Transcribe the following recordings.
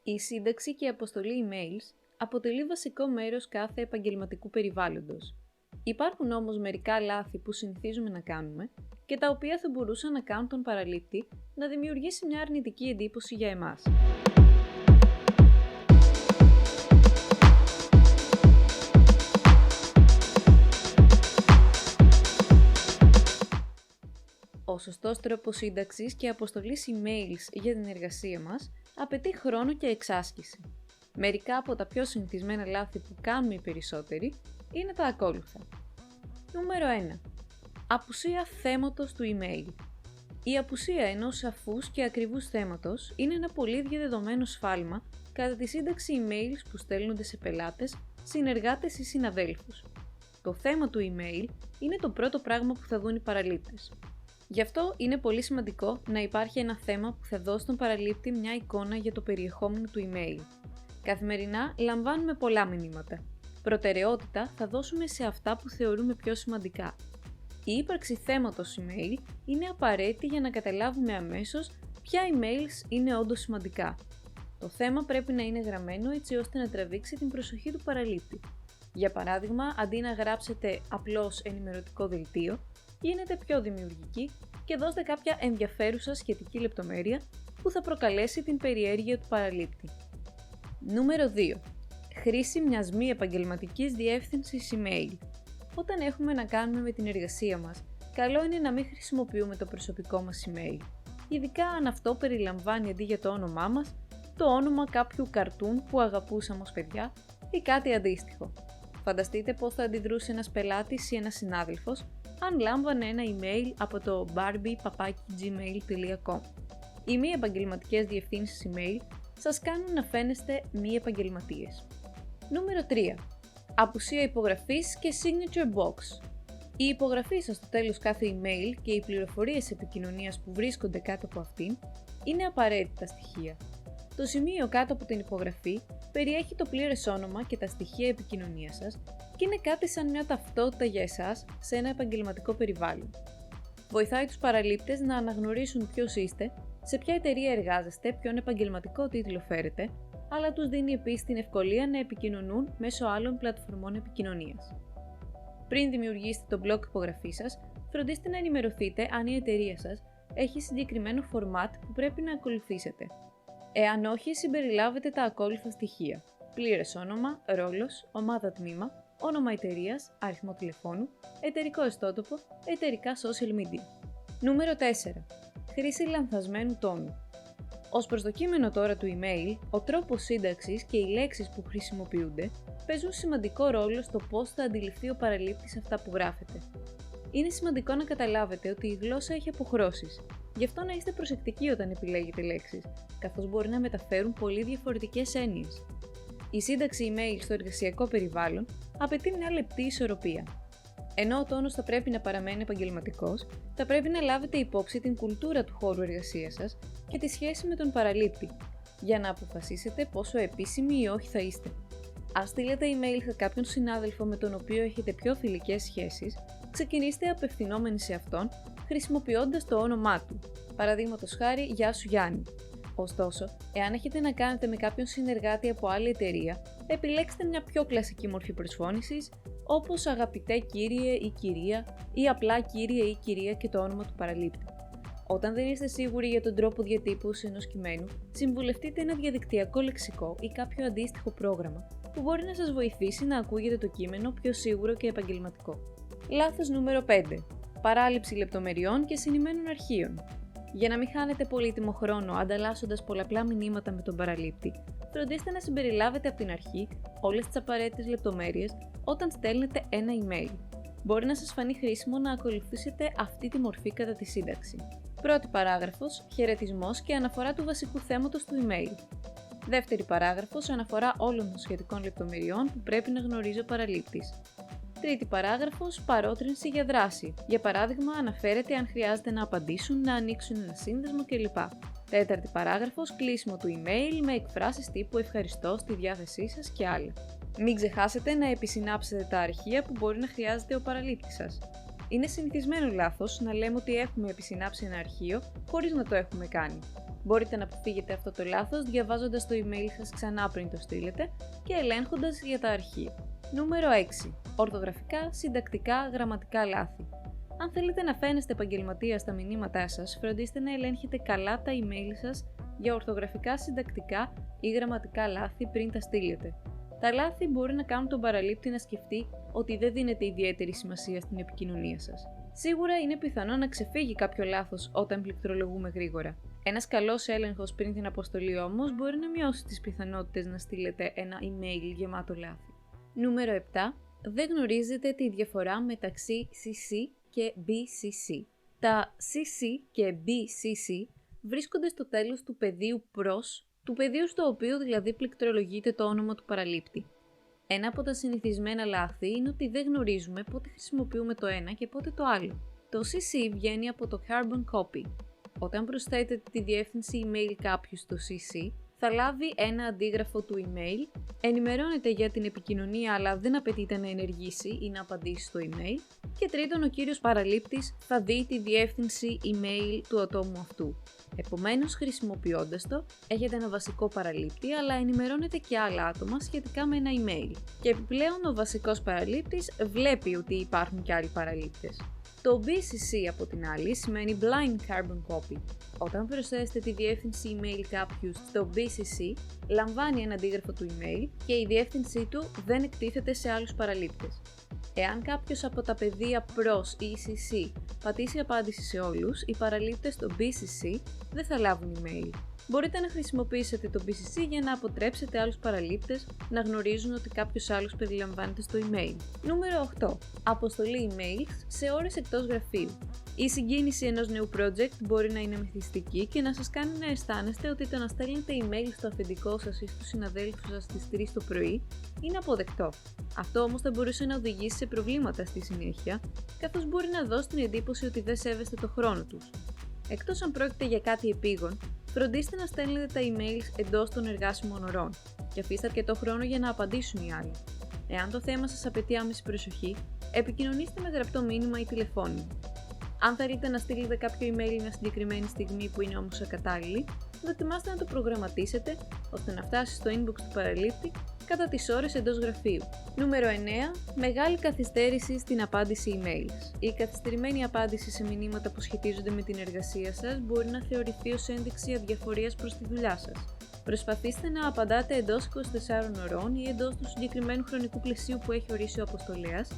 Η σύνταξη και η αποστολή emails αποτελεί βασικό μέρος κάθε επαγγελματικού περιβάλλοντος. Υπάρχουν όμως μερικά λάθη που συνηθίζουμε να κάνουμε και τα οποία θα μπορούσαν να κάνουν τον παραλήπτη να δημιουργήσει μια αρνητική εντύπωση για εμάς. Ο σωστός τρόπος σύνταξης και αποστολής emails για την εργασία μας απαιτεί χρόνο και εξάσκηση. Μερικά από τα πιο συνηθισμένα λάθη που κάνουμε οι περισσότεροι είναι τα ακόλουθα. Νούμερο 1. Απουσία θέματος του email. Η απουσία ενός σαφούς και ακριβούς θέματος είναι ένα πολύ διαδεδομένο σφάλμα κατά τη σύνταξη emails που στέλνονται σε πελάτες, συνεργάτες ή συναδέλφους. Το θέμα του email είναι το πρώτο πράγμα που θα δουν οι παραλήπτες. Γι' αυτό είναι πολύ σημαντικό να υπάρχει ένα θέμα που θα δώσει στον παραλήπτη μια εικόνα για το περιεχόμενο του email. Καθημερινά λαμβάνουμε πολλά μηνύματα. Προτεραιότητα θα δώσουμε σε αυτά που θεωρούμε πιο σημαντικά. Η ύπαρξη θέματος email είναι απαραίτητη για να καταλάβουμε αμέσως ποια emails είναι όντως σημαντικά. Το θέμα πρέπει να είναι γραμμένο έτσι ώστε να τραβήξει την προσοχή του παραλήπτη. Για παράδειγμα, αντί να γράψετε απλώς ενημερωτικό δελτίο, γίνετε πιο δημιουργικοί και δώστε κάποια ενδιαφέρουσα σχετική λεπτομέρεια που θα προκαλέσει την περιέργεια του παραλήπτη. Νούμερο 2. Χρήση μιας μη επαγγελματικής διεύθυνσης email. Όταν έχουμε να κάνουμε με την εργασία μας, καλό είναι να μην χρησιμοποιούμε το προσωπικό μας email. Ειδικά αν αυτό περιλαμβάνει αντί για το όνομά μας, το όνομα κάποιου καρτούν που αγαπούσαμε ως παιδιά ή κάτι αντίστοιχο. Φανταστείτε πώς θα αντιδρούσε ένας πελάτης ή ένας συνάδελφος αν λάμβανε ένα email από το barbie@gmail.com. Οι μη επαγγελματικές διευθύνσεις email σας κάνουν να φαίνεστε μη επαγγελματίες. Νούμερο 3. Απουσία υπογραφής και signature box. Η υπογραφή σας στο τέλος κάθε email και οι πληροφορίες επικοινωνίας που βρίσκονται κάτω από αυτήν είναι απαραίτητα στοιχεία. Το σημείο κάτω από την υπογραφή περιέχει το πλήρες όνομα και τα στοιχεία επικοινωνίας σας και είναι κάτι σαν μια ταυτότητα για εσάς σε ένα επαγγελματικό περιβάλλον. Βοηθάει τους παραλήπτες να αναγνωρίσουν ποιος είστε, σε ποια εταιρεία εργάζεστε, ποιον επαγγελματικό τίτλο φέρετε, αλλά τους δίνει επίσης την ευκολία να επικοινωνούν μέσω άλλων πλατφορμών επικοινωνίας. Πριν δημιουργήσετε το blog υπογραφής σας, φροντίστε να ενημερωθείτε αν η εταιρεία σας έχει συγκεκριμένο format που πρέπει να ακολουθήσετε. Εάν όχι, συμπεριλάβετε τα ακόλουθα στοιχεία: πλήρες όνομα, ρόλος, ομάδα τμήμα, όνομα εταιρείας, αριθμό τηλεφώνου, εταιρικό ιστότοπο, εταιρικά social media. Νούμερο 4. Χρήση λανθασμένου τόνου. Ως προς το κείμενο τώρα του email, ο τρόπος σύνταξης και οι λέξεις που χρησιμοποιούνται παίζουν σημαντικό ρόλο στο πώς θα αντιληφθεί ο παραλήπτης αυτά που γράφετε. Είναι σημαντικό να καταλάβετε ότι η γλώσσα έχει αποχρώσεις. Γι' αυτό να είστε προσεκτικοί όταν επιλέγετε λέξεις, καθώς μπορεί να μεταφέρουν πολύ διαφορετικές έννοιες. Η σύνταξη email στο εργασιακό περιβάλλον απαιτεί μια λεπτή ισορροπία. Ενώ ο τόνος θα πρέπει να παραμένει επαγγελματικός, θα πρέπει να λάβετε υπόψη την κουλτούρα του χώρου εργασίας σας και τη σχέση με τον παραλήπτη, για να αποφασίσετε πόσο επίσημοι ή όχι θα είστε. Αν στείλετε email σε κάποιον συνάδελφο με τον οποίο έχετε πιο φιλικές σχέσεις, ξεκινήστε απευθυνόμενοι σε αυτόν χρησιμοποιώντας το όνομά του. Παραδείγματος χάρη, Γεια σου Γιάννη. Ωστόσο, εάν έχετε να κάνετε με κάποιον συνεργάτη από άλλη εταιρεία, επιλέξτε μια πιο κλασική μορφή προσφώνησης, όπως αγαπητέ κύριε ή κυρία, ή απλά κύριε ή κυρία και το όνομα του παραλήπτη. Όταν δεν είστε σίγουροι για τον τρόπο διατύπωσης ενός κειμένου, συμβουλευτείτε ένα διαδικτυακό λεξικό ή κάποιο αντίστοιχο πρόγραμμα που μπορεί να σας βοηθήσει να ακούγεται το κείμενο πιο σίγουρο και επαγγελματικό. Λάθος νούμερο 5. Παράληψη λεπτομεριών και συνημμένων αρχείων. Για να μην χάνετε πολύτιμο χρόνο ανταλλάσσοντας πολλαπλά μηνύματα με τον παραλήπτη, φροντίστε να συμπεριλάβετε από την αρχή όλες τις απαραίτητες λεπτομέρειες όταν στέλνετε ένα email. Μπορεί να σας φανεί χρήσιμο να ακολουθήσετε αυτή τη μορφή κατά τη σύνταξη. Πρώτη παράγραφος, χαιρετισμός και αναφορά του βασικού θέματος του email. Δεύτερη παράγραφος, αναφορά όλων των σχετικών λεπτομεριών που πρέπει να γνωρίζει ο παραλήπτης. Τρίτη παράγραφος, παρότρινση για δράση. Για παράδειγμα, αναφέρεται αν χρειάζεται να απαντήσουν, να ανοίξουν ένα σύνδεσμο κλπ. Τέταρτη παράγραφος, κλείσιμο του email με εκφράσεις τύπου ευχαριστώ, στη διάθεσή σας και άλλα. Μην ξεχάσετε να επισυνάψετε τα αρχεία που μπορεί να χρειάζεται ο παραλήπτης σας. Είναι συνηθισμένο λάθος να λέμε ότι έχουμε επισυνάψει ένα αρχείο χωρίς να το έχουμε κάνει. Μπορείτε να αποφύγετε αυτό το λάθος διαβάζοντας το email σας ξανά πριν το στείλετε και ελέγχοντας για τα αρχεία. Νούμερο 6. Ορθογραφικά, συντακτικά, γραμματικά λάθη. Αν θέλετε να φαίνεστε επαγγελματία στα μηνύματά σας, φροντίστε να ελέγχετε καλά τα email σας για ορθογραφικά, συντακτικά ή γραμματικά λάθη πριν τα στείλετε. Τα λάθη μπορεί να κάνουν τον παραλήπτη να σκεφτεί ότι δεν δίνετε ιδιαίτερη σημασία στην επικοινωνία σας. Σίγουρα είναι πιθανό να ξεφύγει κάποιο λάθος όταν πληκτρολογούμε γρήγορα. Ένας καλός έλεγχος πριν την αποστολή όμως μπορεί να μειώσει τις πιθανότητες να στείλετε ένα email γεμάτο λάθη. Νούμερο 7. Δεν γνωρίζετε τη διαφορά μεταξύ CC και BCC. Τα CC και BCC βρίσκονται στο τέλος του πεδίου προς, του πεδίου στο οποίο δηλαδή πληκτρολογείται το όνομα του παραλήπτη. Ένα από τα συνηθισμένα λάθη είναι ότι δεν γνωρίζουμε πότε χρησιμοποιούμε το ένα και πότε το άλλο. Το CC βγαίνει από το Carbon Copy. Όταν προσθέτετε τη διεύθυνση email κάποιου στο CC, θα λάβει ένα αντίγραφο του email, ενημερώνεται για την επικοινωνία αλλά δεν απαιτείται να ενεργήσει ή να απαντήσει στο email και τρίτον ο κύριος παραλήπτης θα δει τη διεύθυνση email του ατόμου αυτού. Επομένως, χρησιμοποιώντας το, έχετε ένα βασικό παραλήπτη αλλά ενημερώνετε και άλλα άτομα σχετικά με ένα email. Και επιπλέον ο βασικός παραλήπτης βλέπει ότι υπάρχουν και άλλοι παραλήπτες. Το BCC από την άλλη σημαίνει Blind Carbon Copy. Όταν προσθέσετε τη διεύθυνση email κάποιου στο BCC, λαμβάνει ένα αντίγραφο του email και η διεύθυνσή του δεν εκτίθεται σε άλλους παραλήπτες. Εάν κάποιος από τα πεδία προς ή CC πατήσει απάντηση σε όλους, οι παραλήπτες στο BCC δεν θα λάβουν email. Μπορείτε να χρησιμοποιήσετε το BCC για να αποτρέψετε άλλους παραλήπτες να γνωρίζουν ότι κάποιος άλλος περιλαμβάνεται στο email. Νούμερο 8. Αποστολή emails σε ώρες εκτός γραφείου. Η συγκίνηση ενός νέου project μπορεί να είναι μυθιστική και να σας κάνει να αισθάνεστε ότι το να στέλνετε email στο αφεντικό σας ή στους συναδέλφους σας στις 3 το πρωί είναι αποδεκτό. Αυτό όμως θα μπορούσε να οδηγήσει σε προβλήματα στη συνέχεια, καθώς μπορεί να δώσει την εντύπωση ότι δεν σέβεστε το χρόνο τους. Εκτός αν πρόκειται για κάτι επίγον, φροντίστε να στέλνετε τα emails εντός των εργάσιμων ωρών και αφήστε αρκετό χρόνο για να απαντήσουν οι άλλοι. Εάν το θέμα σας απαιτεί άμεση προσοχή, επικοινωνήστε με γραπτό μήνυμα ή τηλεφώνημα. Αν θέλετε να στείλετε κάποιο email μια συγκεκριμένη στιγμή που είναι όμως ακατάλληλη, δοκιμάστε να το προγραμματίσετε ώστε να φτάσει στο inbox του παραλήπτη κατά τις ώρες εντός γραφείου. Νούμερο 9. Μεγάλη καθυστέρηση στην απάντηση emails. Η καθυστερημένη απάντηση σε μηνύματα που σχετίζονται με την εργασία σας μπορεί να θεωρηθεί ως ένδειξη αδιαφορίας προς τη δουλειά σας. Προσπαθήστε να απαντάτε εντός 24 ωρών ή εντός του συγκεκριμένου χρονικού πλαισίου που έχει ορίσει ο αποστολέας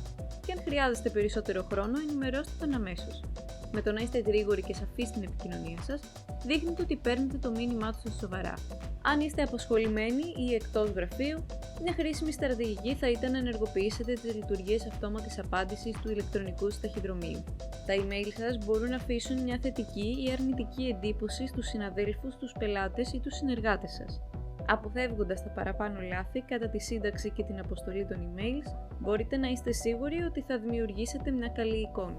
και αν χρειάζεστε περισσότερο χρόνο, ενημερώστε τον αμέσως. Με το να είστε γρήγοροι και σαφείς στην επικοινωνία σας, δείχνετε ότι παίρνετε το μήνυμά του σας σοβαρά. Αν είστε απασχολημένοι ή εκτός γραφείου, μια χρήσιμη στρατηγική θα ήταν να ενεργοποιήσετε τις λειτουργίες αυτόματης απάντησης του ηλεκτρονικού ταχυδρομείου. Τα email σας μπορούν να αφήσουν μια θετική ή αρνητική εντύπωση στους συναδέλφους, τους πελάτες ή τους συνεργάτες σας. Αποφεύγοντας τα παραπάνω λάθη κατά τη σύνταξη και την αποστολή των emails, μπορείτε να είστε σίγουροι ότι θα δημιουργήσετε μια καλή εικόνα.